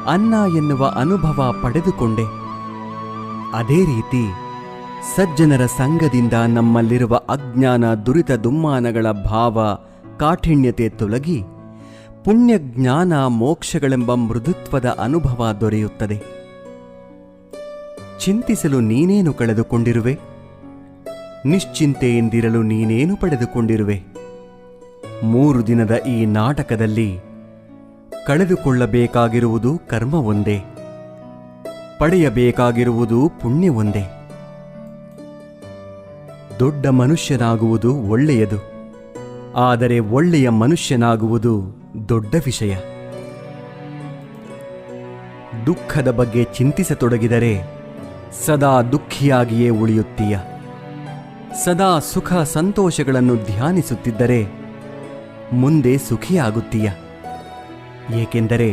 ಅನ್ನ ಎನ್ನುವ ಅನುಭವ ಪಡೆದುಕೊಂಡೆ. ಅದೇ ರೀತಿ ಸಜ್ಜನರ ಸಂಗದಿಂದ ನಮ್ಮಲ್ಲಿರುವ ಅಜ್ಞಾನ ದುರಿತ ದುಮ್ಮಾನಗಳ ಭಾವ ಕಾಠಿಣ್ಯತೆ ತೊಲಗಿ ಪುಣ್ಯ ಜ್ಞಾನ ಮೋಕ್ಷಗಳೆಂಬ ಮೃದುತ್ವದ ಅನುಭವ ದೊರೆಯುತ್ತದೆ. ಚಿಂತಿಸಲು ನೀನೇನು ಕಳೆದುಕೊಂಡಿರುವೆ? ನಿಶ್ಚಿಂತೆಯಿಂದಿರಲು ನೀನೇನು ಪಡೆದುಕೊಂಡಿರುವೆ? 3 ದಿನದ ಈ ನಾಟಕದಲ್ಲಿ ಕಳೆದುಕೊಳ್ಳಬೇಕಾಗಿರುವುದು ಕರ್ಮ ಒಂದೇ, ಪಡೆಯಬೇಕಾಗಿರುವುದು ಪುಣ್ಯ ಒಂದೇ. ದೊಡ್ಡ ಮನುಷ್ಯನಾಗುವುದು ಒಳ್ಳೆಯದು, ಆದರೆ ಒಳ್ಳೆಯ ಮನುಷ್ಯನಾಗುವುದು ದೊಡ್ಡ ವಿಷಯ. ದುಃಖದ ಬಗ್ಗೆ ಚಿಂತಿಸತೊಡಗಿದರೆ ಸದಾ ದುಃಖಿಯಾಗಿಯೇ ಉಳಿಯುತ್ತೀಯ. ಸದಾ ಸುಖ ಸಂತೋಷಗಳನ್ನು ಧ್ಯಾನಿಸುತ್ತಿದ್ದರೆ ಮುಂದೆ ಸುಖಿಯಾಗುತ್ತೀಯ. ಏಕೆಂದರೆ